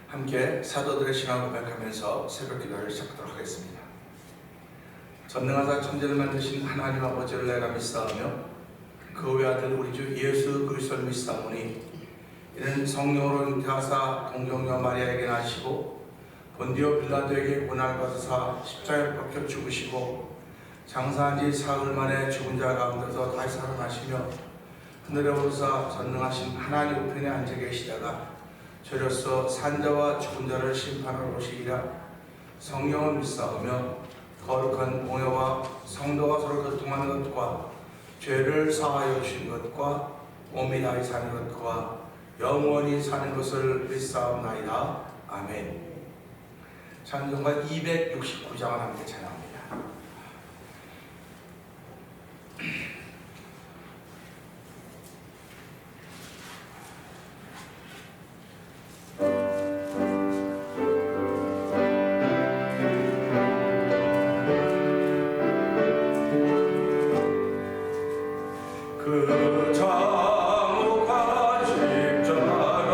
함께 사도들의 신앙을 고백하면서 새벽 기도를 시작하도록 하겠습니다. 전능하사 천지를 만드신 하나님 아버지를 내가 믿사오며 그 외아들 우리 주 예수 그리스도를 믿사오니 이는 성령으로 잉태하사 동정녀 마리아에게 나시고 본디오 빌라도에게 고난을 받으사 십자가에 박혀 죽으시고 장사한 지 사흘 만에 죽은 자 가운데서 다시 살아나시며 하늘에 오르사 전능하신 하나님 우편에 앉아 계시다가 저로서 산자와 죽은 자를 심판하러 오시리라. 성령을 믿사오며 거룩한 공회와 성도가 서로 교통하는 것과 죄를 사하여 주신 것과 몸이 다시 사는 것과 영원히 사는 것을 믿사옵나이다. 아멘. 찬송가 269장을 함께 찬양합니다. 그 참혹한 십자가에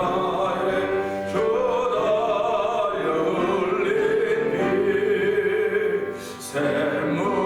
주달려 흘린 피 샘물같이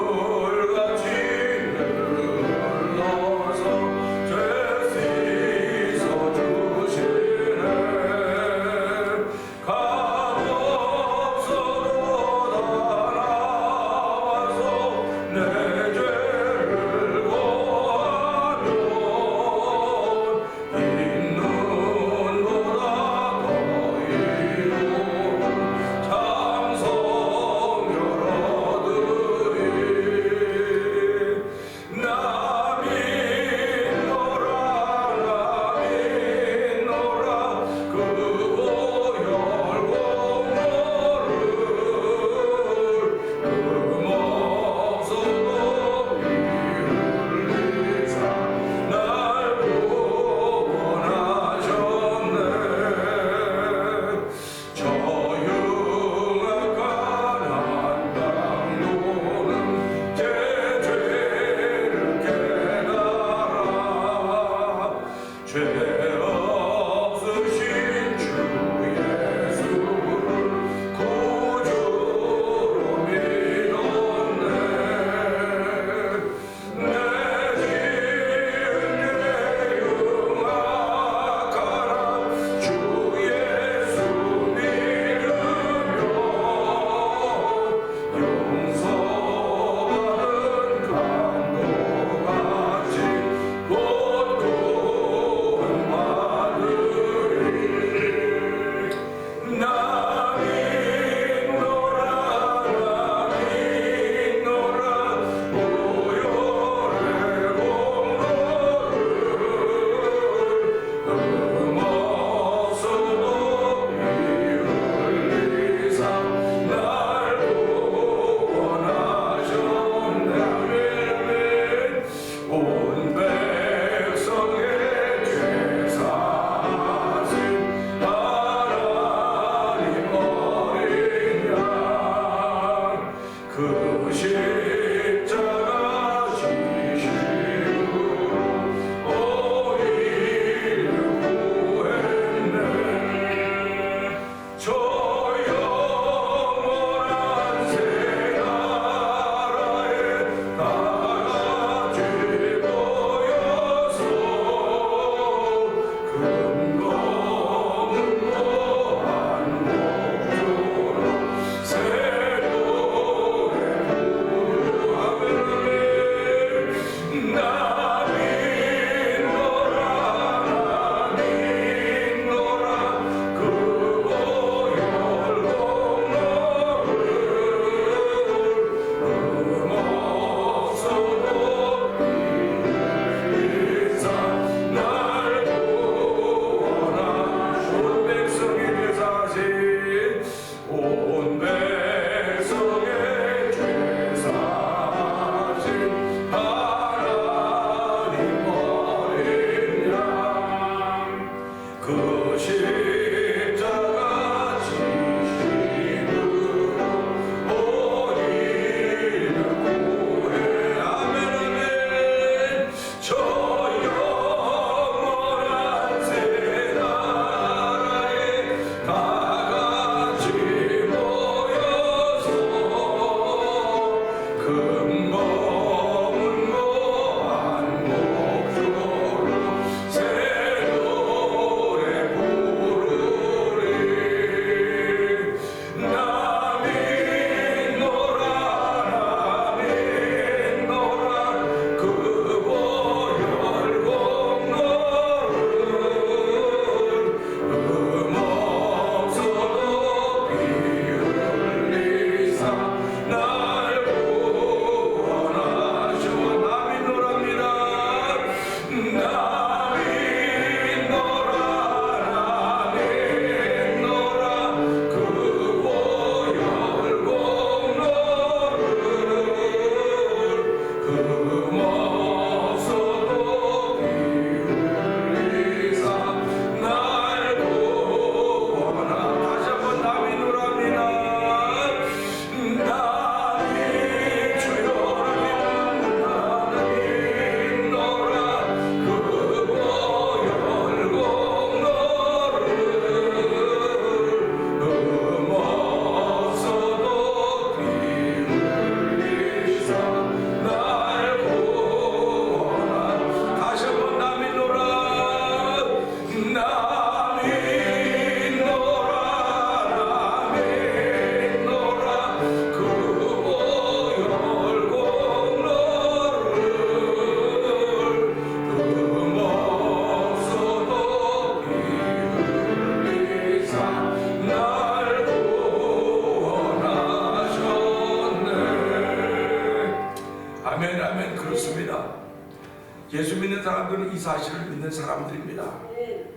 예수 믿는 사람들은 이 사실을 믿는 사람들입니다.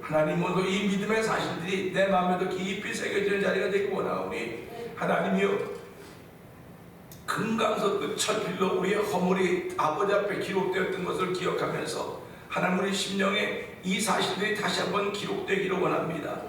하나님도 이 믿음의 사실들이 내 마음에도 깊이 새겨지는 자리가 되기 원하오니 하나님이여, 금강석 그 철필로 우리의 허물이 아버지 앞에 기록되었던 것을 기억하면서 하나님 우리 심령에 이 사실들이 다시 한번 기록되기를 원합니다.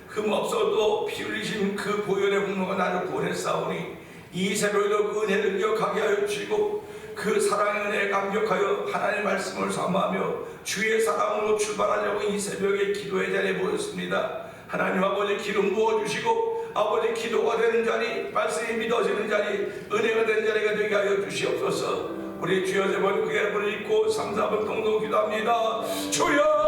흠 없어도 피 흘리신 그 보혈의 공로가 나를 구원했사오니 이 새벽에도 그 은혜를 기억하게 하여 주시고 그 사랑의 은혜에 감격하여 하나님의 말씀을 사모하며 주의 사랑으로 출발하려고 이 새벽에 기도의 자리에 모였습니다. 하나님 아버지 기름 부어주시고 아버지 기도가 되는 자리, 말씀이 믿어지는 자리, 은혜가 되는 자리가 되게 하여 주시옵소서. 우리 주여 세 번 크게 부르짖고 3, 4번 동동 기도합니다. 주여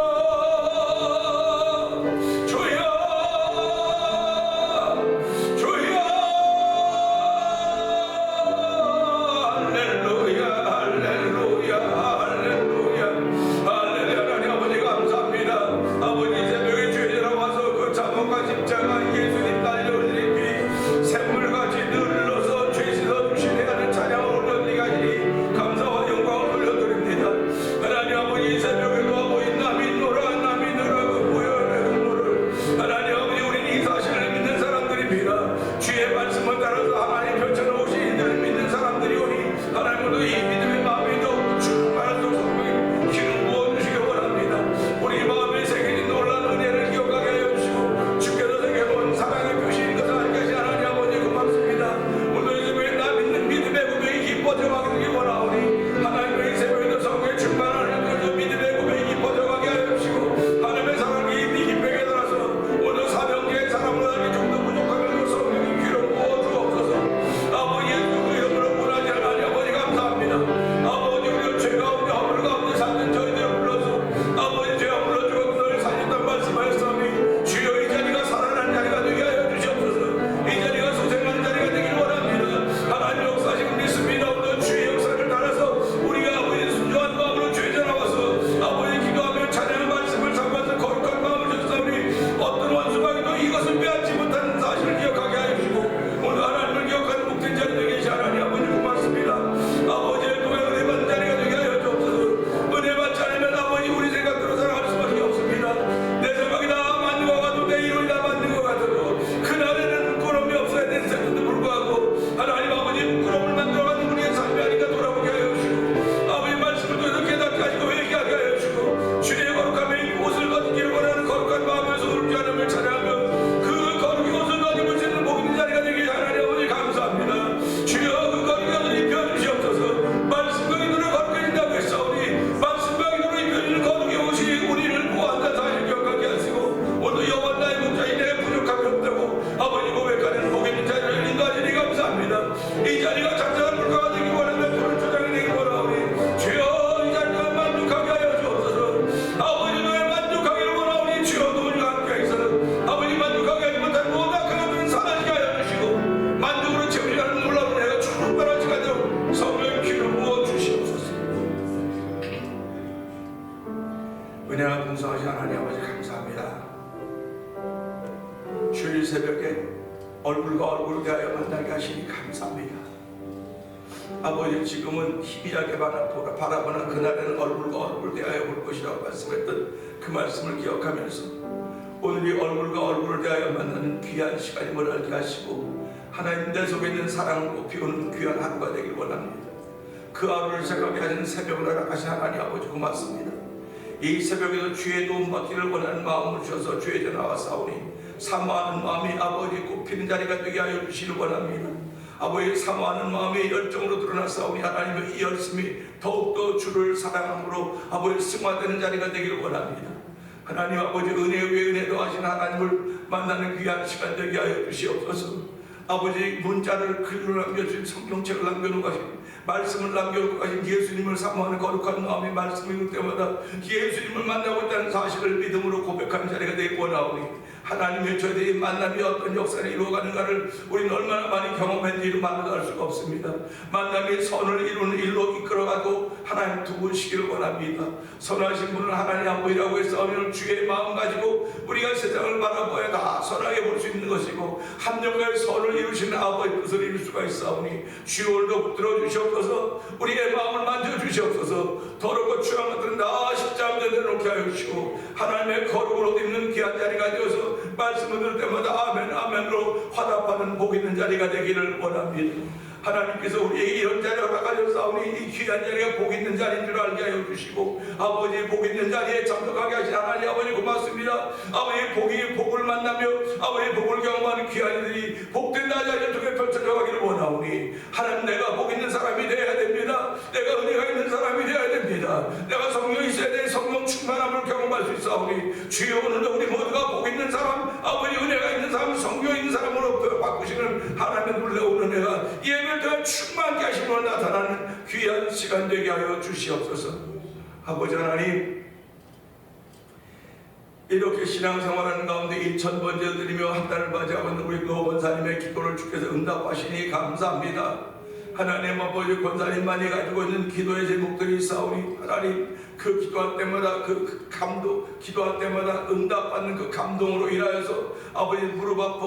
은혜가 풍성하신 하나님 아버지 감사합니다. 주일 새벽에 얼굴과 얼굴을 대하여 만나게 하시니 감사합니다. 아버지 지금은 희미하게 바라보는 그날에는 얼굴과 얼굴을 대하여 볼 것이라고 말씀했던 그 말씀을 기억하면서 오늘 이 얼굴과 얼굴을 대하여 만나는 귀한 시간임을 알게 하시고 하나님 내 속에 있는 사랑을 꽃피우는 귀한 하루가 되길 원합니다. 그 하루를 생각하게 하시는 새벽을 허락하신 하나님 아버지 고맙습니다. 이 새벽에도 주의 도움 받기를 원하는 마음을 주셔서 주의 전 나와싸우니 사모하는 마음이 아버지 꽃피는 자리가 되게 하여 주시길 원합니다. 아버지 사모하는 마음이 열정으로 드러나싸우니 하나님의 이 열심이 더욱더 주를 사랑함으로 아버지 승화되는 자리가 되기를 원합니다. 하나님 아버지 은혜 위에 은혜 더하신 하나님을 만나는 귀한 시간 되게 하여 주시옵소서. 아버지 문자를 글로 남겨주신 성경책을 남겨놓고 가신 말씀을 남겨놓고 가신 예수님을 사모하는 거룩한 마음이 말씀을 읽을 때마다 예수님을 만나고 있다는 사실을 믿음으로 고백하는 자리가 되기 원하오니 하나님의 저희들의 만남이 어떤 역사를 이루어가는가를 우리는 얼마나 많이 경험했는지를 말로 알 수가 없습니다. 만남이 선을 이루는 일로 이끌어가고 하나님 두분시기를 원합니다. 선하신 분을 하나님 아버지라고 해서 오늘 주의 마음 가지고 우리가 세상을 바라보아야 다 선하게 볼 수 있는 것이고 합력하여 선을 이루시는 아버지의 뜻을 이룰 수가 있사오니 주여 오늘도 붙들어 주시옵소서. 우리의 마음을 만져 주시옵소서. 더럽고 추한 것들은 다 십자가 내놓게 하여 주시고 하나님의 거룩을 얻는 귀한 자리가 되어서 말씀을 들을 때마다 아멘 아멘으로 화답하는 복 있는 자리가 되기를 원합니다. 하나님께서 우리에게 이런 자리를 허락하셨사오니 이 귀한 자리가 복 있는 자리인 줄 알게 하여 주시고 아버지의 복 있는 자리에 참석하게 하신 하나님 아버지 고맙습니다. 아버지의 복을 만나며 아버지의 복을 경험하는 귀한 이들이 복된 날자리를 통해 펼쳐져 가기를 원하오니 하나님 내가 복 있는 사람이 되어야 됩니다. 내가 은혜가 있는 사람이 되어야 됩니다. 내가 성령이 있어야 될 성령 충만함을 경험할 수 있사오니 주여 오늘도 우리 모두가 복 있는 사람 아버지 은혜가 있는 사람 성령 있는 사람으로 바꾸시는 하나님의 놀라운 은혜가 예배를 통해 충만케 하심으로 나타나는 귀한 시간 되게 하여 주시옵소서. 아버지 하나님 이렇게 신앙생활하는 가운데 1000번째 드리며 한 달을 맞이하고 있는 우리 노 권사님의 기도를 주께서 응답하시니 감사합니다. 하나님 아버지 권사님만이 가지고 있는 기도의 제목들이 있사오니 하나님 그 기도할 때마다 그 감동 기도할 때마다 응답받는 그 감동으로 인하여서 아버지 무릎 아파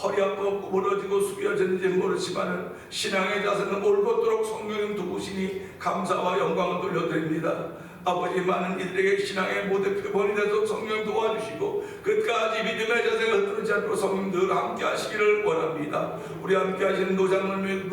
허리 아파 구부러지고 숙여졌는지 모르지만 신앙의 자세는 옳고도록 성령님 두시니 감사와 영광을 돌려드립니다. 아버지 많은 이들에게 신앙의 모든 표본이 돼서 성령 도와주시고 끝까지 믿음의 자세가 흐트러지지 않도록 성령 늘 함께 하시기를 원합니다. 우리 함께 하시는 노장로님에게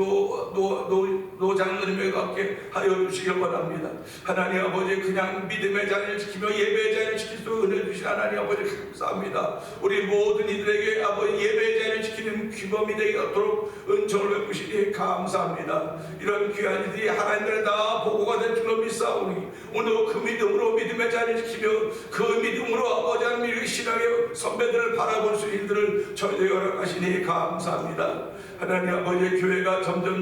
함께 하여 주시길 원합니다. 하나님 아버지 그냥 믿음의 자리를 지키며 예배의 자리를 지킬 수 은혜 주신 하나님 아버지 감사합니다. 우리 모든 이들에게 아버지 예배의 자리를 지키는 규범이 되도록 은총을 베푸시니 감사합니다. 이런 귀한 이들이 하나님들의 다 보고가 될 줄로 믿사오니 오늘 그 믿음으로 믿음의 자리를 지키며 그 믿음으로 아버지 하나님의 신앙의 선배들을 바라볼 수 있는 일들을 저희에게 허락하시니 감사합니다. 하나님 아버지의 교회가 점점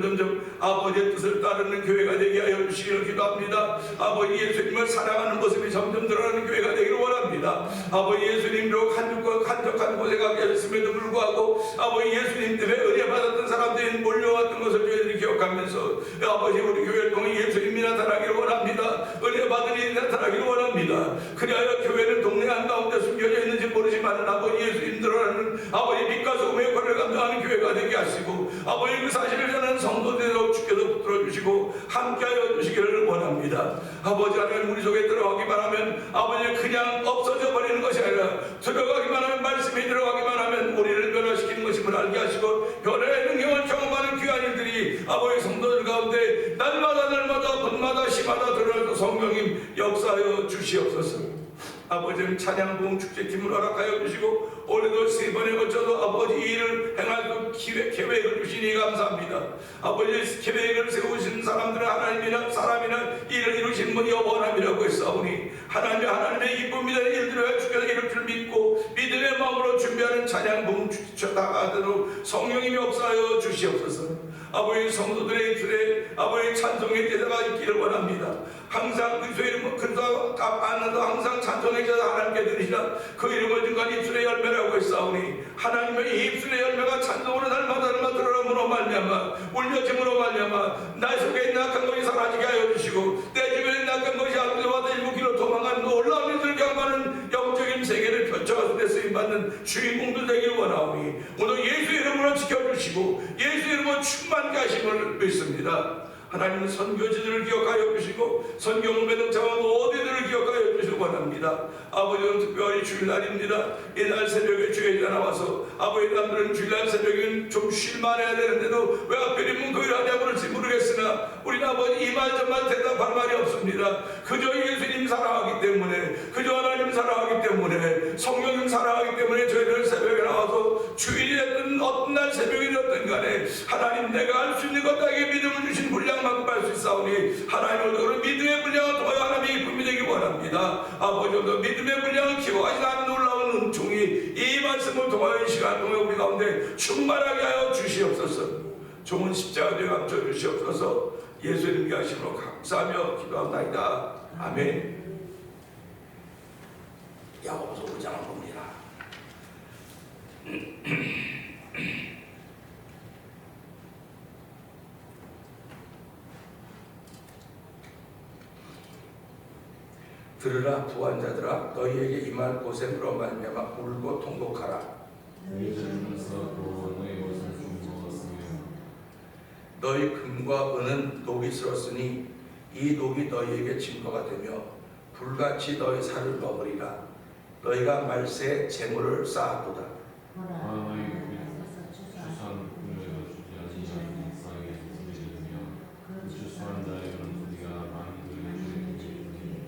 아버지의 뜻을 따르는 교회가 되게 하여 주시기를 기도합니다. 아버지 예수님을 사랑하는 모습이 점점 드러나는 교회가 되기를 원합니다. 아버지 예수님으로 간접한 곳에 가게 하셨음에도 불구하고 아버지 예수님 때문에 은혜 받았던 사람들이 몰려왔던 것을 저희들이 기억하면서 아버지 우리 교회를 통해 예수님이 나타나기를 원합니다. 은혜 받은 일이 나타나기를 원합니다. 그리하여 교회는 동네 한가운데 숨겨져 있는지 모르지만 아버지 예수님 드러나는 아버지 빛과 소금의 역할을 감당하는 교회가 되게 하시고 아버지 그 사실을 전하는 성도들로 주께서 붙들어 주시고 함께하여 주시기를 원합니다. 아버지 하나님 우리 속에 들어가기만 하면 아버지 그냥 없어져 버리는 것이 아니라 들어가기만 하면 말씀이 들어가기만 하면 우리를 변화시키는 것임을 알게 하시고 변화의 능력을 경험하는 귀한 일들이 아버지 성도들 가운데 날마다 분마다 시마다 드러나서 성령님 역사하여 주시옵소서. 아버지는 찬양봉 축제팀을 허락하여 주시고 올해도 3번에 걸쳐서 아버지 이 일을 행할 계획을 주시니 감사합니다. 아버지 계획을 세우신 사람들은 하나님이나 사람이나 일을 이루신 분이 원함이라고 했사오니 하나님의 기쁨이 되는 일들을 주께서 이룰 줄 믿고 믿음의 마음으로 준비하는 찬양봉 축제 다가도록 성령님이 역사하여 주시옵소서. 아버지 성도들의 입술에 아버지 찬송의 제사가 있기를 원합니다. 항상 그리스도의 이름을 그리스도 안에도 항상 찬송의 제사 하나님께 드리시라. 그 이름을 증거한 입술의 열매라고 했사오니 하나님의 이 입술의 열매가 찬송으로 날마다 드러남으로 말미암아 울며짐으로 말미암아 나 속에 있는 악한 것이 사라지게 하여 주시고 내 주변에 있는 악한 것이 앞으로와 일곱 길로 도망가는 놀라운 일들을 경험하는 영적인 세계를 펼쳐가서 내 쓰임받는 주인공들 되기를 원하오니 오늘 예수의 이름으로 지켜주시고 예수의 이름으로 충만케 하심을 믿습니다. 하나님은 선교지들을 기억하여 주시고 선교 매동자와 모두들을 기억하여 주시기 원합니다. 아버지는 특별히 주일날입니다. 이날 새벽에 주일에 나와서 아버지 남들은 주일날 새벽에는 좀 쉴만해야 되는데도 왜 하필 문고일 하냐고 그럴지 모르겠으나 우리는 아버지 이 말 저말 대답할 말이 없습니다. 그저 예수님 사랑하기 때문에 그저 하나님 사랑하기 때문에 성령님 사랑하기 때문에 저희들 새벽에 나와서 주일이 됐든 어떤 날 새벽이 됐든 간에 하나님 내가 할 수 있는 것 나에게 믿음을 주신 분량만큼 할 수 있사오니 하나님 오늘 믿음의 분량을 통하여 하나님의 기쁨이 되기 원합니다. 아버지 오늘 믿음의 분량을 기억하지 않는 놀라운 은총이 이 말씀을 통하여 이 시간 동안 우리 가운데 충만하게 하여 주시옵소서. 종은 십자가에 감춰 주시옵소서. 예수님께 하심으로 감사하며 기도합니다. 아멘. 야고보서 5장을 봅니다. 들으라 부한 자들아 너희에게 임할 고생으로 말미암아 울고 통곡하라. 너희 젊은 쌓고 너희 옷을 숨겨왔으며 너희 금과 은은 녹이 슬었으니 이 녹이 너희에게 증거가 되며 불같이 너희 살을 먹으리라. 너희가 말세에 재물을 쌓았도다. 너희 추수한 꿈에도 주지 아니하는 이삭에게 소리를 그 추수한 자에게는 우리가 많이 돌려주리니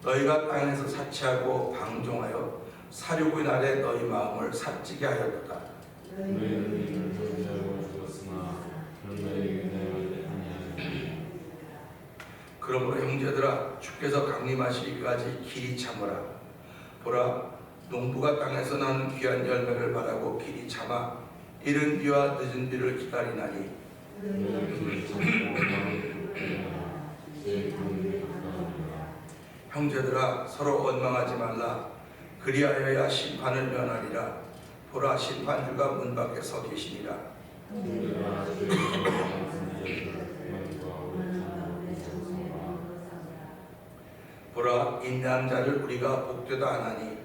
너희가 땅에서 사치하고 방종하여 사륙의 날에 너희 마음을 사찌게 하였도다. 너희는 이를 정죄하고 죽었으나 그는 너희에게 내어지 아니하리니 그러므로 형제들아 주께서 강림하시기까지 길이 참으라. 보라 농부가 땅에서 나는 귀한 열매를 바라고 길이 참아 이른 비와 늦은 비를 기다리나니 너희는 길을 참고 마음을 굳건하라 제 구원이 가까우니라. 형제들아 서로 원망하지 말라. 그리하여야 심판을 면하리라. 보라 심판주가 문 밖에 서 계시니라. 우리가 죄를 범한 선지자들을 구원과 오래 참으라. 보라 인내한 자를 우리가 복되다 하나니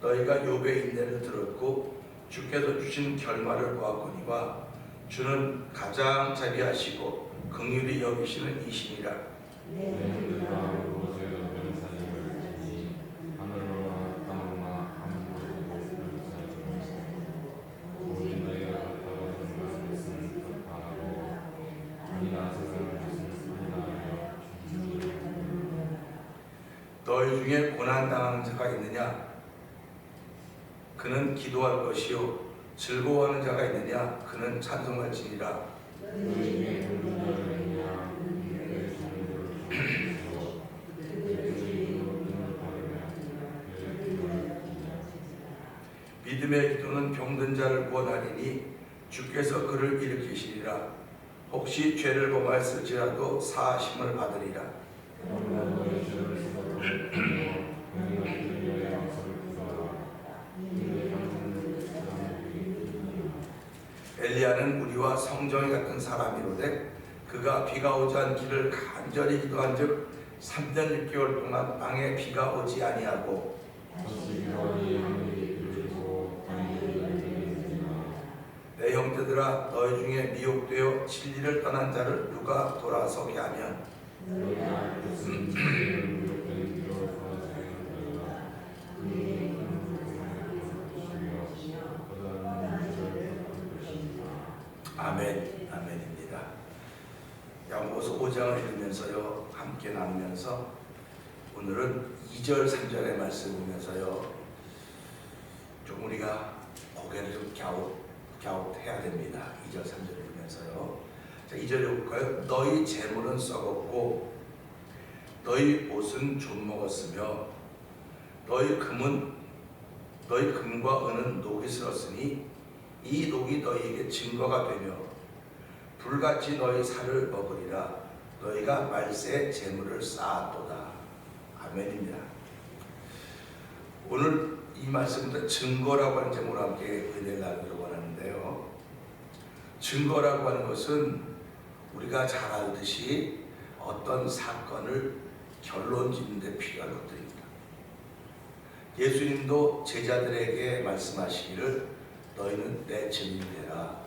너희가 욥의 인내를 들었고 주께서 주신 결말을 보았거니와 주는 가장 자비하시고 긍휼히 여기시는 이시니라. 내 형제들아 우리가 변사님을 지니 하늘로나 땅으로나 아무것도 변사하지 마시고 오직 너희가 같다고 생각하는 것은 그렇다하고 아니라 세상을 것은 아니라 하여 주시니 너희 중에 고난당하는 자가 있느냐? 그는 기도할 것이요 즐거워하는 자가 있느냐? 그는 찬송할지니라. 너희 중에 굶는 자가 있냐 너희 자녀들을 주시고 너희 눈을 바르며 그의 기도를 듣냐. 믿음의 기도는 병든 자를 구원하리니 주께서 그를 일으키시리라. 혹시 죄를 범하였을지라도 사하심을 받으리라. 그러므로 너희 죄를 씻어도 너희가 그들 위하여 용서를 구하라. 그들의 형제는 사람들이 엘리야는 우리와 성정이 같은 사람이로되 그가 비가 오지 않기를 간절히 기도한즉 3년 6개월 동안 땅에 비가 오지 아니하고 다시 비와이 하늘이 이루어지고 땅이 열리니라. 내 형제들아 너희 중에 미혹되어 진리를 떠난 자를 누가 돌아서게 하면 너희가 무슨 진리를 무력된 길로 돌아서게 하다가 그의 것이며 거다한 문제를 덮을 것입니다. 아멘. 아멘입니다. 야고보서 5장을 읽으면서요 함께 나누면서 오늘은 2절 3절의 말씀 보면서요 좀 우리가 고개를 좀 갸웃해야 됩니다. 2절 3절 읽으면서요. 자 2절 읽을까요? 너희 재물은 썩었고 너희 옷은 좀 먹었으며 너희 금과 은은 녹이 슬었으니 이 녹이 너희에게 증거가 되며 불같이 너희 살을 먹으리라. 너희가 말세에 재물을 쌓았도다. 아멘입니다. 오늘 이 말씀부터 증거라고 하는 제목으로 함께 은혜를 나누기로 원하는데요. 증거라고 하는 것은 우리가 잘 알듯이 어떤 사건을 결론 짓는 데 필요한 것들입니다. 예수님도 제자들에게 말씀하시기를 너희는 내 증인이 되라.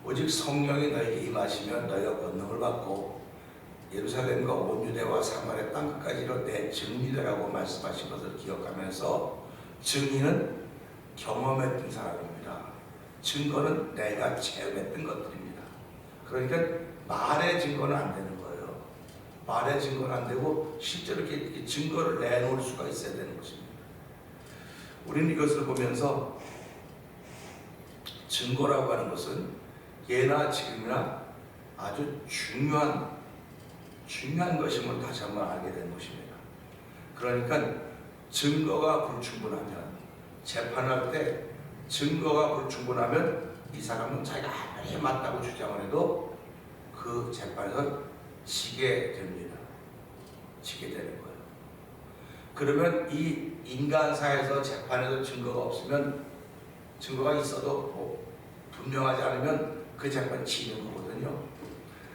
오직 성령이 너에게 임하시면 너희가 권능을 받고 예루살렘과 온 유대와 사마리아 땅끝까지로 내 증인이 되라고 말씀하신 것을 기억하면서 증인은 경험했던 사람입니다. 증거는 내가 체험했던 것들입니다. 그러니까 말의 증거는 안 되는 거예요. 말의 증거는 안 되고 실제로 이렇게 증거를 내놓을 수가 있어야 되는 것입니다. 우리는 이것을 보면서 증거라고 하는 것은 예나 지금이나 아주 중요한 것임을 다시 한번 알게 된 것입니다. 그러니까 증거가 불충분하면 재판할 때 증거가 불충분하면 이 사람은 자기가 아무리 맞다고 주장을 해도 그 재판에서 지게 됩니다. 지게 되는 거예요. 그러면 이 인간사에서 재판에서 증거가 없으면 증거가 있어도 뭐 분명하지 않으면 그 재판 지는 거거든요.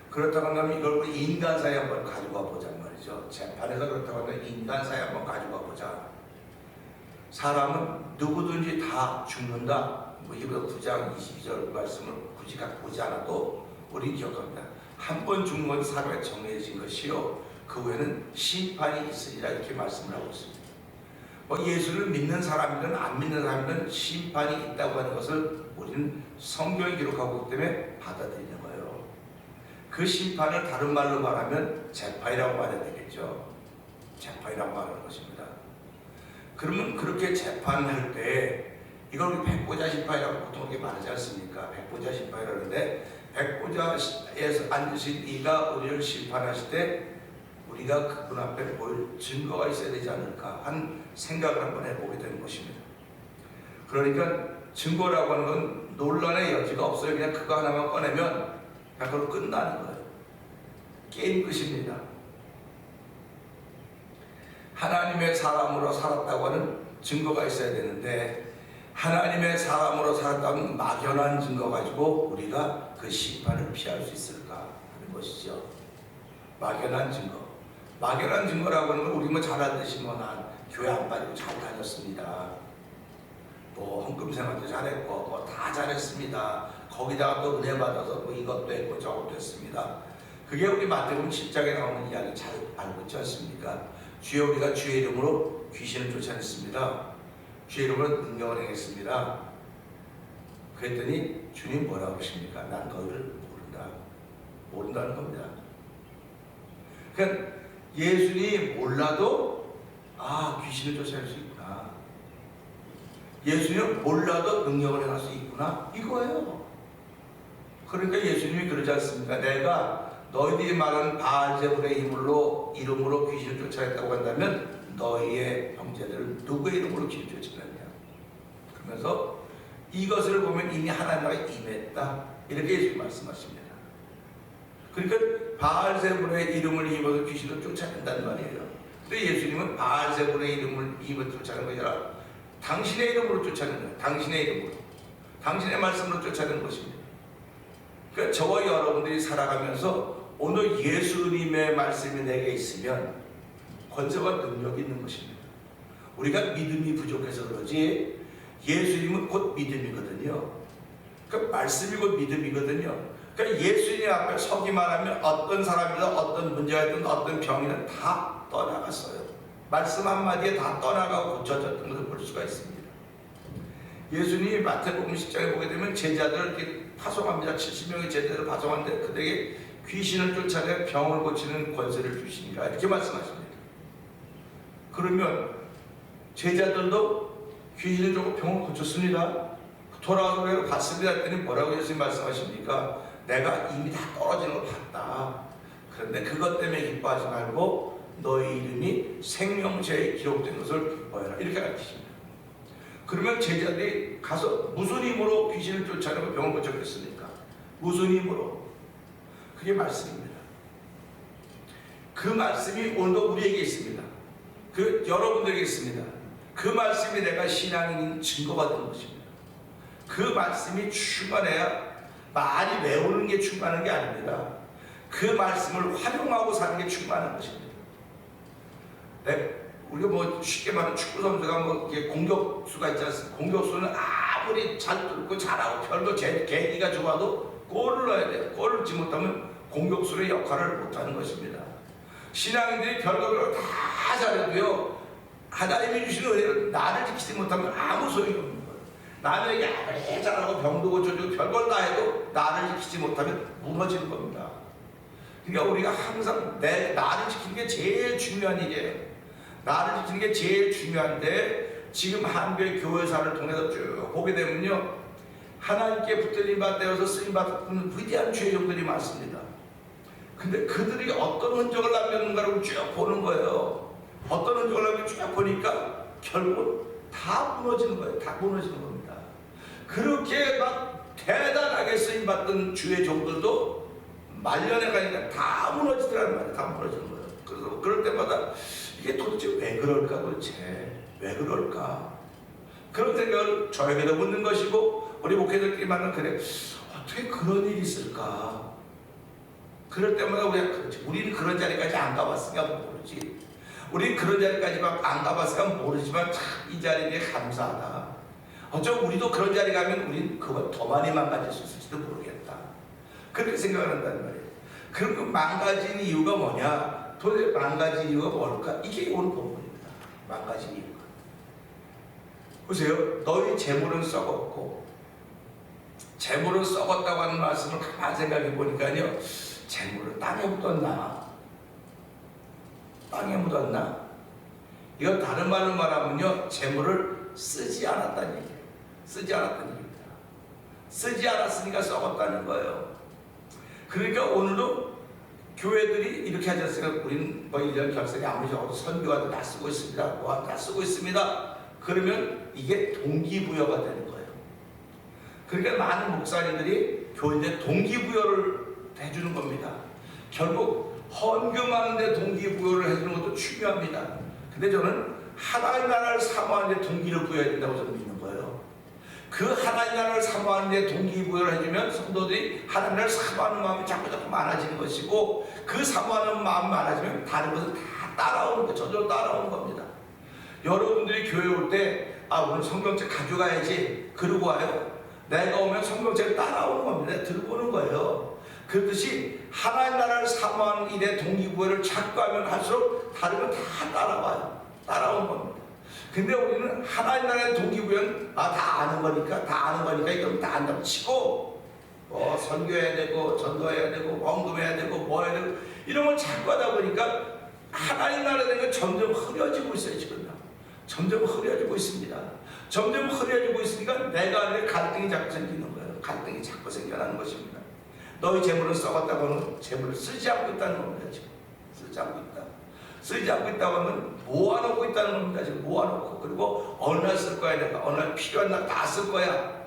그렇다고 한다면 이걸 인간 사회에 한번 가지고 와보자 말이죠. 재판에서 그렇다고 한다면 인간 사회에 한번 가지고 와보자. 사람은 누구든지 다 죽는다. 뭐 이거 9장 22절 말씀을 굳이 갖고 오지 않아도 우리 기억합니다. 한 번 죽는 건 사회에 정해진 것이요, 그 후에는 심판이 있으리라 이렇게 말씀을 하고 있습니다. 뭐 예수를 믿는 사람이든 안 믿는 사람이든 심판이 있다고 하는 것을 우리는 성경이 기록하고 있기 때문에 받아들이는 거예요. 그 심판을 다른 말로 말하면 재판이라고 말해야 되겠죠. 재판이라고 말하는 것입니다. 그러면 그렇게 재판할 때 이걸 우리 백보자 심판이라고 보통 그렇게 말하지 않습니까? 백보자 심판이라는데, 백보자에서 앉으신 이가 우리를 심판하실 때 우리가 그분 앞에 볼 증거가 있어야 되지 않을까 한 생각을 한번 해보게 되는 것입니다. 그러니까 증거라고 하는 건 논란의 여지가 없어요. 그냥 그거 하나만 꺼내면 그냥 그걸로 끝나는 거예요. 게임 끝입니다. 하나님의 사람으로 살았다고 하는 증거가 있어야 되는데, 하나님의 사람으로 살았다는 막연한 증거 가지고 우리가 그 심판을 피할 수 있을까 하는 것이죠. 막연한 증거. 막연한 증거라고 하는 건 우리 뭐 잘 알듯이 뭐 난 교회 안 빠지고 잘 다녔습니다. 뭐 헌금 생활도 잘했고 뭐 다 잘했습니다. 거기다가 또 은혜 받아서 뭐 이것도 했고 저것도 했습니다. 그게 우리 마태복음 10장에 나오는 이야기 잘 알고 있지 않습니까? 주여 우리가 주의 이름으로 귀신을 쫓아냈습니다. 주의 이름으로 능력을 행했습니다. 그랬더니 주님 뭐라고 그러십니까? 난 너희를 모른다. 모른다는 겁니다. 그러니까 예수님이 몰라도 귀신을 쫓아낼 수 있구나. 예수님은 몰라도 능력을 행할 수 있구나. 이거예요. 그러니까 예수님이 그러지 않습니까? 내가 너희들이 말하는 바알제불의 이름으로 귀신을 쫓아냈다고 한다면 너희의 형제들은 누구의 이름으로 귀신을 쫓아냈냐? 그러면서 이것을 보면 이미 하나님과 임했다. 이렇게 예수님 말씀하십니다. 그러니까 바알제불의 이름을 입어서 귀신을 쫓아낸다는 말이에요. 근데 예수님은 바알제불의 이름을 입어 쫓아내는 것이 아니라 당신의 이름으로 쫓아내는 거예요. 당신의 이름으로. 당신의 말씀으로 쫓아내는 것입니다. 그러니까 저와 여러분들이 살아가면서 오늘 예수님의 말씀이 내게 있으면 권세와 능력이 있는 것입니다. 우리가 믿음이 부족해서 그러지 예수님은 곧 믿음이거든요. 그러니까 말씀이 곧 믿음이거든요. 그러니까 예수님 앞에 서기만 하면 어떤 사람이든 어떤 문제가 있든 어떤 병이든 다 떠나갔어요. 말씀 한마디에 다 떠나가고 고쳐졌던 것을 볼 수가 있습니다. 예수님이 마태복음 10장에 보게 되면 제자들을 이렇게 파송합니다. 70명의 제자들을 파송하는데 그들에게 귀신을 쫓아내 병을 고치는 권세를 주시니까 이렇게 말씀하십니다. 그러면 제자들도 귀신을 쫓고 병을 고쳤습니다. 돌아와서 그대로 갔습니다 했더니 뭐라고 예수님 말씀하십니까? 내가 이미 다 떨어지는 걸 봤다. 그런데 그것 때문에 기뻐하지 말고 너희 이름이 생명체에 기록된 것을 기뻐해라. 이렇게 가르치십니다. 그러면 제자들이 가서 무슨 힘으로 귀신을 쫓아내고 병을 고쳤겠습니까? 무슨 힘으로? 그게 말씀입니다. 그 말씀이 오늘도 우리에게 있습니다. 그 여러분들에게 있습니다. 그 말씀이 내가 신앙인 증거가 되는 것입니다. 그 말씀이 충만해야 많이 외우는 게 충만한 게 아닙니다. 그 말씀을 활용하고 사는 게 충만한 것입니다. 우리가 뭐 쉽게 말하면 축구 선수가 뭐 공격수가 있지 않습니까? 공격수는 아무리 잘 뚫고 잘하고 별로 계기가 좋아도 골을 넣어야 돼요. 골을 넣지 못하면 공격수의 역할을 못하는 것입니다. 신앙인들이 별거 다 잘해도요, 하나님이 주시는 은혜를 나를 지키지 못하면 아무 소용이 없는 거예요. 남에게 아무리 잘하고 병도 고쳐주고 별걸 다 해도 나를 지키지 못하면 무너지는 겁니다. 그러니까 우리가 항상 나를 지키는 게 제일 중요한 일이에요. 나를 지키는 게 제일 중요한데, 지금 한국의 교회사를 통해서 쭉 보게 되면요, 하나님께 붙들림 받되어서 쓰임받는 위대한 죄종들이 많습니다. 근데 그들이 어떤 흔적을 남겼는가를 쭉 보는 거예요. 어떤 흔적을 남겼는지 쭉 보니까 결국은 다 무너지는 거예요. 다 무너지는 겁니다. 그렇게 막 대단하게 쓰임받던 주의 종들도 말년에 가니까 다 무너지더라는 말이에요. 다 무너지는 거예요. 그래서 그럴 때마다 이게 도대체 왜 그럴까? 도대체 왜 그럴까? 그런 생각을 저에게도 묻는 것이고 우리 목회자들끼리만은 그래 어떻게 그런 일이 있을까? 그럴 때마다 우리는 그런 자리까지 안 가봤으니까 모르지. 우리는 그런 자리까지 안 가봤으니까 모르지만 참 이 자리에 감사하다. 어쩌면 우리도 그런 자리 가면 우리는 그걸 더 많이 망가질 수 있을지도 모르겠다. 그렇게 생각을 한단 말이에요. 그럼 그 망가진 이유가 뭐냐? 도대체 망가진 이유가 뭘까? 이게 오늘 본문입니다. 망가진 이유가. 보세요. 너희 재물은 썩었고, 재물은 썩었다고 하는 말씀을 가만히 생각해 보니까요. 재물을 땅에 묻었나? 땅에 묻었나? 이거 다른 말로 말하면요. 재물을 쓰지 않았다는 얘기예요. 쓰지 않았다는 얘기입니다. 쓰지 않았으니까 썩었다는 거예요. 그러니까 오늘도 교회들이 이렇게 하지 않습니까? 우리는 뭐 이런 결석이 아무리 적어도 선교와도 다 쓰고 있습니다. 뭐가 다 쓰고 있습니다. 그러면 이게 동기부여가 되는 거예요. 그러니까 많은 목사님들이 교인들 동기부여를 해주는 겁니다. 결국 헌금하는데 동기부여를 해주는 것도 중요합니다. 근데 저는 하나님 나라를 사모하는 데 동기를 부여해야 된다고 저는 믿는 거예요. 그 하나님 나라를 사모하는 데 동기부여를 해주면 성도들이 하나님 나라를 사모하는 마음이 자꾸 많아지는 것이고 그 사모하는 마음이 많아지면 다른 것은 다 따라오는 거예요. 저절로 따라오는 겁니다. 여러분들이 교회 올 때 오늘 성경책 가져가야지 그러고 와요. 내가 오면 성경책을 따라오는 겁니다. 들고 오는 거예요. 그렇듯이 하나님 나라를 사모하는 일에 동기부여를 자꾸 하면 할수록 다른 건 다 따라와요. 따라오는 겁니다. 근데 우리는 하나님 나라의 동기부여는 다 아는 거니까 이건 다 안다고 치고 뭐 선교해야 되고 전도해야 되고 헌금해야 되고 뭐 해야 되고 이런 걸 자꾸 하다 보니까 하나님 나라에 대한 건 점점 흐려지고 있어요. 지금 점점 흐려지고 있습니다. 점점 흐려지고 있으니까 내가 안에 갈등이 자꾸 생기는 거예요. 갈등이 자꾸 생겨나는 것입니다. 너희 재물은 썩었다고 하면 재물을 쓰지 않고 있다는 겁니다. 지금 쓰지 않고 있다. 쓰지 않고 있다고 하면 모아놓고 있다는 겁니다. 지금 모아놓고. 그리고 어느 날 쓸 거야 내가. 어느 날 필요한 날 다 쓸 거야.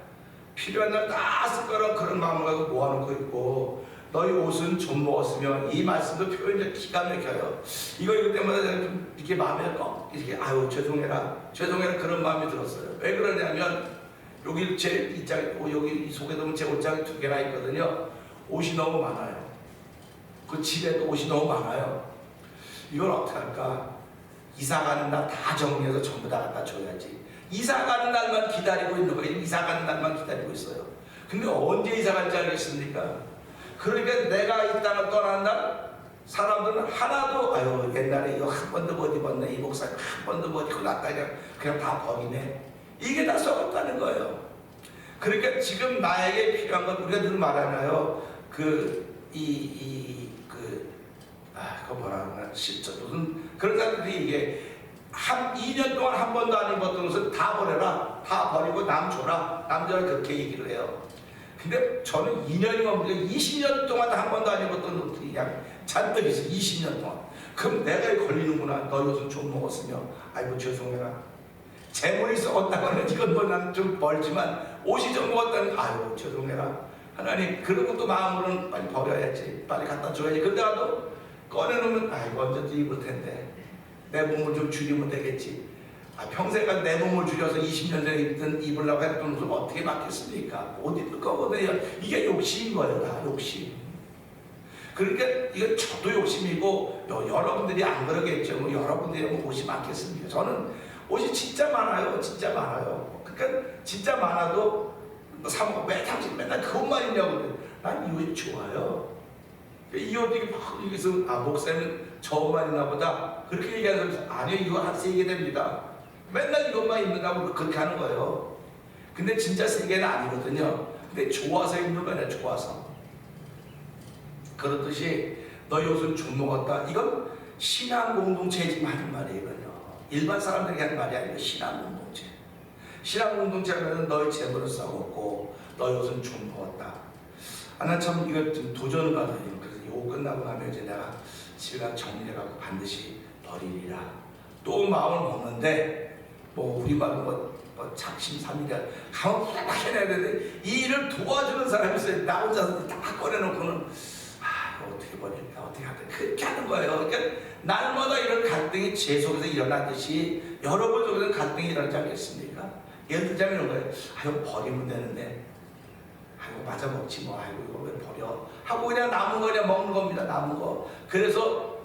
필요한 날 다 쓸 거라는 그런 마음을 가지고 모아놓고 있고 너희 옷은 좀 먹었으면 이 말씀도 표현이 기가 막혀요. 이거 때문에 제가 좀 이렇게 마음에 이렇게 죄송해라 그런 마음이 들었어요. 왜 그러냐면 여기 제 입장 여기 이 속에 보면 제 옷장이 2개나 있거든요. 옷이 너무 많아요. 그 집에도 옷이 너무 많아요. 이걸 어떻게 할까? 이사 가는 날 다 정리해서 전부 다 갖다 줘야지. 이사 가는 날만 기다리고 있는 거예요. 이사 가는 날만 기다리고 있어요. 근데 언제 이사 갈지 알겠습니까? 그러니까 내가 이 땅을 떠난 날 사람들은 하나도 옛날에 이거 한 번도 못 입었네. 이 목사님 한 번도 못 입고 놨다 그냥 다 버리네. 이게 다 썩었다는 거예요. 그러니까 지금 나에게 필요한 건 우리가 늘 말하나요? 그거 뭐라 그러나 무슨 그런 사람들이 이게 한 2년 동안 한 번도 안 입었던 옷을 다 버려라. 다 버리고 남 줘라. 남자는 그렇게 얘기를 해요. 근데 저는 2년이 넘게 20년 동안 한 번도 안 입었던 옷들이 그냥 잔뜩 있어요. 20년 동안. 그럼 내가 걸리는구나. 너희 옷은 좀 먹었으며 아이고 죄송해라. 재물이 썩었다고 하면 이건 뭐 난 좀 벌지만 옷이 좀 먹었다는 아이고 죄송해라. 하나님 그런 것도 마음으로는 빨리 버려야지. 빨리 갖다 줘야지. 근데라도 꺼내놓으면 아이고 언제도 입을 텐데 내 몸을 좀 줄이면 되겠지. 평생간 내 몸을 줄여서 20년 전에 입으려고 했던 옷을 어떻게 맡겠습니까? 못 입을 거거든요. 이게 욕심인 거예요. 다 욕심. 그러니까 이건 저도 욕심이고 여러분들이 안 그러겠죠. 뭐 여러분들이 뭐 옷이 많겠습니까? 저는 옷이 진짜 많아요. 진짜 많아요. 그러니까 진짜 많아도 사먹고 당신 맨날 그 옷만 입냐고. 난 이 옷이 좋아요. 이 옷이 여기서 목사님은 저 옷만 입나 보다 그렇게 얘기하는 사람이 아니요 이거 한 3개 됩니다. 맨날 이것만 입는다고 그렇게 하는 거예요. 근데 진짜 3개는 아니거든요. 근데 좋아서 입는 거예요. 좋아서. 그렇듯이 너희 옷은 좀 먹었다. 이건 신앙 공동체지만 하는 말이에요. 일반 사람들에게 하는 말이 아니고 신앙 공동체. 신앙 공동체는 너희 재물을 썩었고 너희 옷은 좀 먹었다. 난 참 이거 좀 도전을 받아요. 그래서 이거 끝나고 나면 이제 내가 집에 가서 정리해갖고 반드시 버리리라. 또 마음을 먹는데 뭐 우리 말은 뭐 작심삼일이야. 가면 막 해내야 되는데 이 일을 도와주는 사람이 있어요. 나 혼자서 다 꺼내놓고는 어떻게 버릴까 어떻게 하든 그렇게 하는 거예요. 그러니까 날마다 이런 갈등이 제 속에서 일어나듯이 여러분 속에서 갈등이 일어나지 않겠습니까? 예를 들자면 이런 거예요. 아이고 버리면 되는데, 아이고 맞아 먹지 뭐, 아이고 이거 왜 버려 하고 그냥 남은 거 그냥 먹는 겁니다. 남은 거. 그래서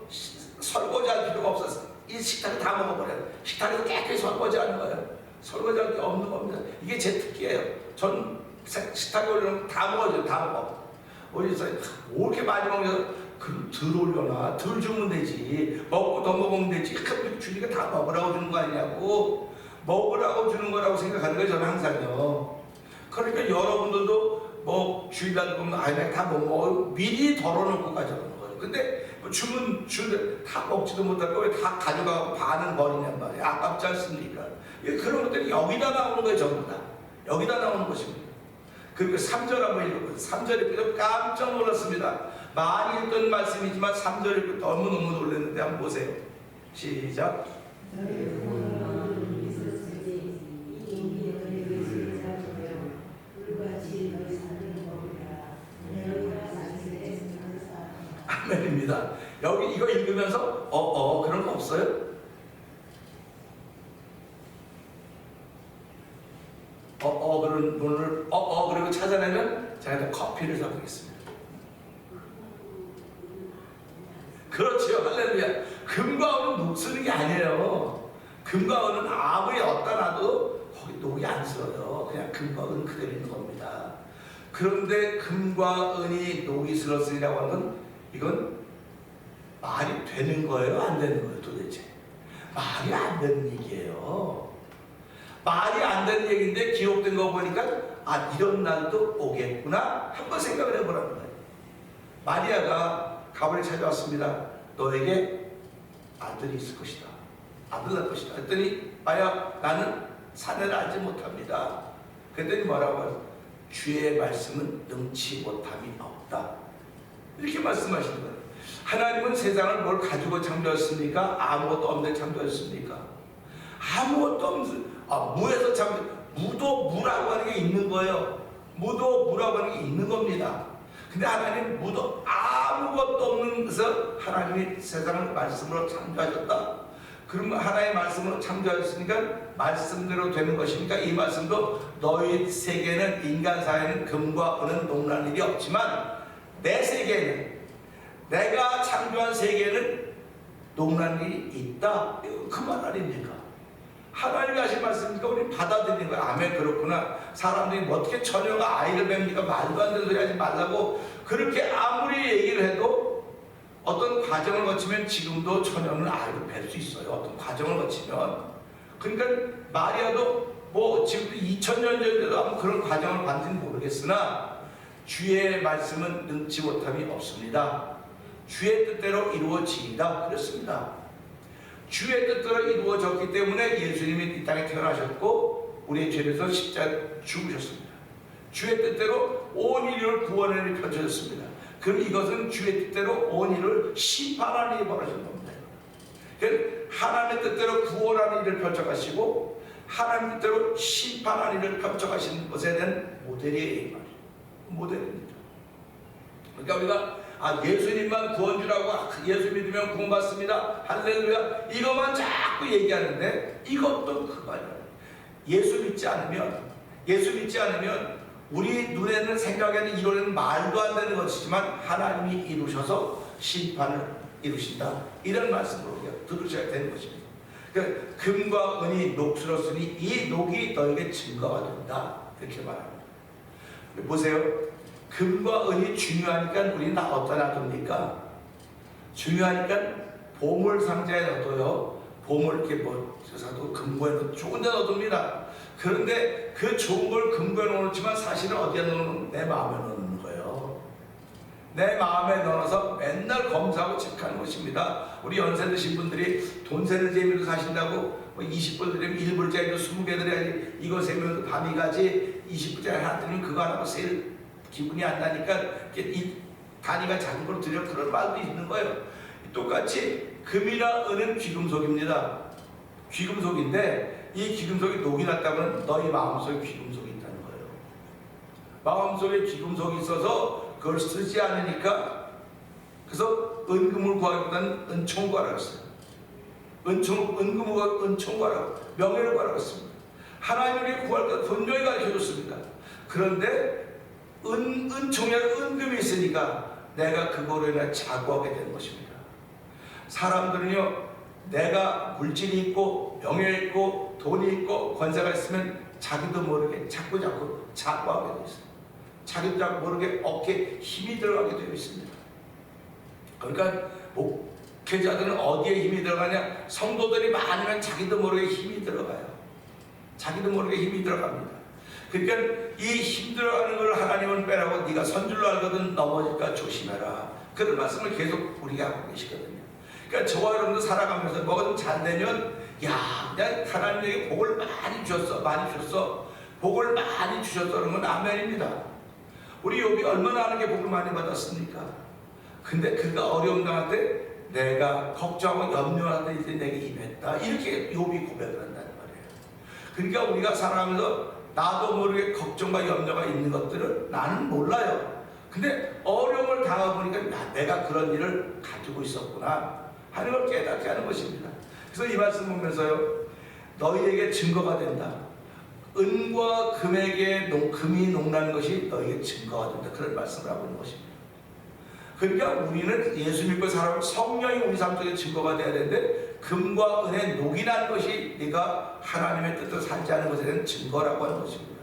설거지할 필요가 없어서 이 식탁을 다 먹어버려요. 식탁에서 깨끗이 설거지하는 거예요. 설거지할 게 없는 겁니다. 이게 제 특기예요. 전 식탁에 올려놓으면 다 먹어줘요. 다 먹어. 어디서 뭐 이렇게 많이 먹냐? 그럼 덜 올려놔. 덜 주면 되지. 먹고 더 먹으면 되지. 주니까 다 먹으라고 주는 거 아니냐고. 먹으라고 주는 거라고 생각하는 거예요. 저는 항상요. 그러니까 여러분들도 뭐 주일날 보면 내가 다 못 먹어. 미리 덜어놓고 가져가는 거예요. 근데 뭐 주면 다 먹지도 못하고 왜 다 가져가고 반은 버리냔 말이에요. 아깝지 않습니까? 그런 것들이 여기다 나오는 거예요. 전부 다. 여기다 나오는 것입니다. 그리고 3절 한번 읽어보세요. 3절 읽고 깜짝 놀랐습니다. 많이 읽던 말씀이지만 3절 읽고 너무너무 놀랐는데 한번 보세요. 시작. 아멘입니다. 여기 이거 읽으면서 그런 거 없어요? 그런 오늘 그리고 찾아내면 제가 커피를 사드리겠습니다. 그렇지요. 할렐루야. 금과 은은 녹 쓰는 게 아니에요. 금과 은은 아무리 어디다 놔도 거기 녹이 안 슬어요. 그냥 금과 은 그대로 있는 겁니다. 그런데 금과 은이 녹이 슬었으리라고 하는 건 이건 말이 되는 거예요? 안 되는 거예요? 도대체 말이 안 되는 얘기예요. 말이 안 되는 얘기인데 기록된 거 보니까 이런 날도 오겠구나 한번 생각을 해보라는 거예요. 마리아가 가브리엘 찾아왔습니다. 너에게 아들이 있을 것이다. 아들 낳을 것이다. 그랬더니 마리아 나는 사내를 알지 못합니다. 그랬더니 뭐라고 해요? 주의 말씀은 능치 못함이 없다. 이렇게 말씀하시는 거예요. 하나님은 세상을 뭘 가지고 창조했습니까? 아무것도 없는데 창조했습니까? 아무것도 없는 무에서 창조. 무도 무라고 하는 게 있는 거예요. 무도 무라고 하는 게 있는 겁니다. 근데 하나님 무도 아무것도 없는 것을 하나님이 세상을 말씀으로 창조하셨다. 그러면 하나의 말씀으로 창조하셨으니까 말씀대로 되는 것이니까 이 말씀도 너희 세계는 인간 사회는 금과 은은 녹날 일이 없지만 내 세계는 내가 창조한 세계는 녹날 일이 있다. 그 말 아닙니까? 하나님이 하신 말씀이니까 우리 받아들이는 거야. 아멘. 그렇구나. 사람들이 뭐 어떻게 처녀가 아이를 뵙니까 말도 안 되는 소리 하지 말라고 그렇게 아무리 얘기를 해도 어떤 과정을 거치면 지금도 처녀는 아이를 뵐 수 있어요. 어떤 과정을 거치면. 그러니까 마리아도 뭐 지금도 2000년 전에도 아무 그런 과정을 받는지는 모르겠으나 주의 말씀은 능치 못함이 없습니다. 주의 뜻대로 이루어지이다. 그렇습니다. 주의 뜻대로 이루어졌기 때문에 예수님이 이 땅에 태어나셨고 우리의 죄에서 십자가에 죽으셨습니다. 주의 뜻대로 온 인류를 구원하는 일이 펼쳐졌습니다. 그럼 이것은 주의 뜻대로 온 인류를 심판하는 일이 벌어진 겁니다. 하나님의 뜻대로 구원하는 일을 펼쳐가시고 하나님의 뜻대로 심판하는 일을 펼쳐가시는 것에 대한 모델이에요. 모델입니다. 그러니까 우리가 예수님만 구원주라고 예수 믿으면 구원받습니다. 할렐루야. 이것만 자꾸 얘기하는데 이것도 그거 아니에요. 예수 믿지 않으면 우리 눈에는 생각에는 이론에는 말도 안 되는 것이지만 하나님이 이루셔서 심판을 이루신다. 이런 말씀으로 들으셔야 되는 것입니다. 그러니까 금과 은이 녹슬었으니 이 녹이 너에게 증거가 된다. 이렇게 말합니다. 보세요. 금과 은이 중요하니까 우리는 다 어디다 놔둡니까? 중요하니까 보물 상자에 넣어둬요. 보물 이렇게 뭐 저사도 금고에 넣어 좋은 데 넣어둡니다. 그런데 그 좋은 걸 금고에 넣어놓지만 사실은 어디에 넣는 내 마음에 넣는 거예요. 내 마음에 넣어서 맨날 검사하고 체크하는 것입니다. 우리 연세 드신 분들이 돈 세는 재미로 사신다고 뭐 20불 드리면 1불짜리도 20개 드려야지 이거 세면 밤이 가지 20불짜리 하나 드리면 그거 하나고 세일 기분이 안 나니까 이 단위가 작은 걸 드려 그런 말도 있는 거예요. 똑같이 금이나 은은 귀금속입니다. 귀금속인데 이 귀금속이 녹이 났다면 너희 마음속에 귀금속이 있다는 거예요. 마음속에 귀금속이 있어서 그걸 쓰지 않으니까 그래서 은금을 구하기보다는 은총을 구하라고 했어요. 은총을 은총을 구하라고 명예를 구하라고 했습니다. 하나님이 구할 것 분명히 가르쳐줬습니다. 그런데 은총에 은금이 있으니까 내가 그거로 인해 자고하게 된 것입니다. 사람들은요, 내가 물질이 있고 명예 있고 돈이 있고 권세가 있으면 자기도 모르게 자꾸 자고하게 되어 있어요. 자기도 모르게 어깨에 힘이 들어가게 되어 있습니다. 그러니까 목회자들은 어디에 힘이 들어가냐? 성도들이 많으면 자기도 모르게 힘이 들어가요. 자기도 모르게 힘이 들어갑니다. 그러니까 이 힘 들어가는 걸 하나님은 빼라고 네가 선줄로 알거든 넘어질까 조심해라. 그런 말씀을 계속 우리가 하고 계시거든요. 그러니까 저와 여러분도 살아가면서 뭐가 좀 잘 되면 야, 그냥 하나님에게 복을 많이 주셨어. 복을 많이 주셨어. 그러면 아멘입니다. 우리 욥이 얼마나 하나님께 복을 많이 받았습니까? 근데 그가 어려움 당할 때 내가 걱정하고 염려하던 이제 내게 임했다. 이렇게 욥이 고백을 한다는 말이에요. 그러니까 우리가 살아가면서 나도 모르게 걱정과 염려가 있는 것들을 나는 몰라요. 근데 어려움을 당해보니까 내가 그런 일을 가지고 있었구나 하는 걸 깨닫게 하는 것입니다. 그래서 이 말씀 보면서요, 너희에게 증거가 된다. 은과 금에게 금이 녹라는 것이 너희에게 증거가 된다. 그런 말씀을 하고 있는 것입니다. 그러니까 우리는 예수 믿고 살아가면 성령이 우리 삶 속에 증거가 되어야 되는데 금과 은의 녹이라는 것이 네가 하나님의 뜻대로 살지 않은 것에 대한 증거라고 하는 것입니다.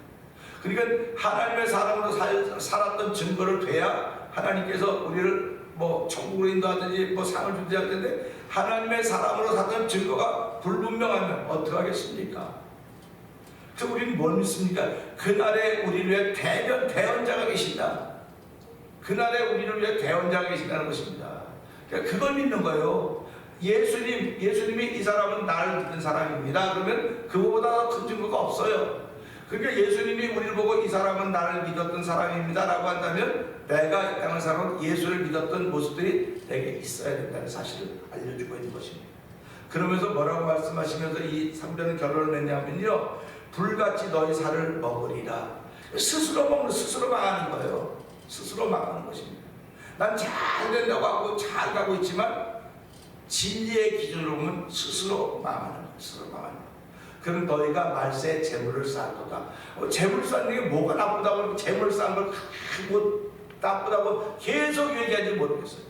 그러니까 하나님의 사람으로 살았던 증거를 돼야 하나님께서 우리를 뭐 천국으로 인도하든지 뭐 상을 주든지 할 텐데 하나님의 사람으로 살았던 증거가 불분명하면 어떻게 하겠습니까? 그래서 우리는 뭘 믿습니까? 그날에 우리를 위해 대언자가 계신다. 그날에 우리를 위해 대언자가 계신다는 것입니다. 그러니까 그걸 믿는 거예요. 예수님이 이 사람은 나를 믿는 사람입니다. 그러면 그거보다 큰 증거가 없어요. 그러니까 예수님이 우리를 보고 이 사람은 나를 믿었던 사람입니다 라고 한다면 내가 이 땅을 살아온 예수를 믿었던 모습들이 내게 있어야 된다는 사실을 알려주고 있는 것입니다. 그러면서 뭐라고 말씀하시면서 이 3절은 결론을 맺냐면요, 불같이 너희 살을 먹으리라. 스스로 망하는 거예요. 스스로 망하는 것입니다. 난 잘 된다고 하고 잘 가고 있지만 진리의 기준으로 보면 스스로 망하는 거예요. 그럼 너희가 말세에 재물을 쌓거다. 재물 쌓는 게 뭐가 나쁘다고 재물 쌓는 걸 크고 나쁘다고 계속 얘기하는지 모르겠어요.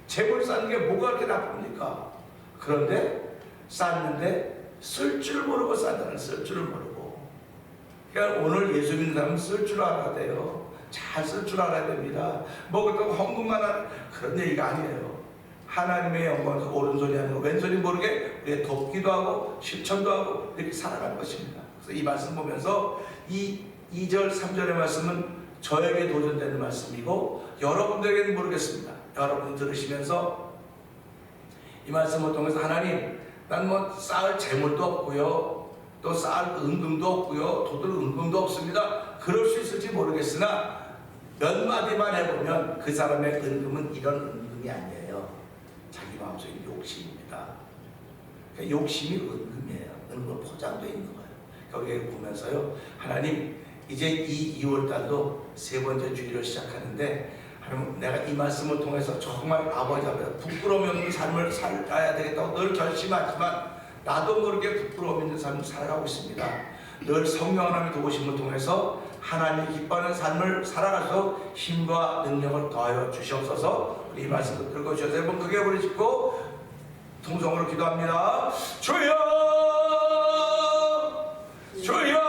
재물 쌓는 게 뭐가 그렇게 나쁩니까? 그런데 쌓는데 쓸 줄 모르고 쌓는, 쓸 줄을 모르고. 그러니까 오늘 예수 믿는 사람은 쓸 줄 알아야 돼요. 잘 쓸 줄 알아야 됩니다. 뭐 그렇다고 헌금만 하는 그런 얘기가 아니에요. 하나님의 영광을 오른손이 아니고 왼손이 모르게 우리가 돕기도 하고 실천도 하고 이렇게 살아가는 것입니다. 그래서 이 말씀 보면서 이 2절 3절의 말씀은 저에게 도전되는 말씀이고 여러분들에게는 모르겠습니다. 여러분 들으시면서 이 말씀을 통해서 하나님, 난 뭐 쌓을 재물도 없고요, 또 쌓을 은금도 없고요, 도들 은금도 없습니다. 그럴 수 있을지 모르겠으나 몇 마디만 해보면 그 사람의 은금은 이런 은금이 아니에요. 자기 마음속에 욕심입니다. 그러니까 욕심이 은금이에요. 은금 포장되어 있는 거예요. 그러니까 보면서요, 하나님 이제 이 2월달도 세 번째 주일을 시작하는데 하나님, 내가 이 말씀을 통해서 정말 아버지 앞에 부끄러움 없는 삶을 살아야 되겠다고 늘 결심하지만 나도 모르게 부끄러움 있는 삶을 살아가고 있습니다. 늘 성령 하나님의 도우심을 통해서 하나님이 기뻐하는 삶을 살아가서 힘과 능력을 더하여 주시옵소서. 우리 이 말씀을 들고 주셔서 한번 크게 부르짖고 통성으로 기도합니다. 주여! 주여!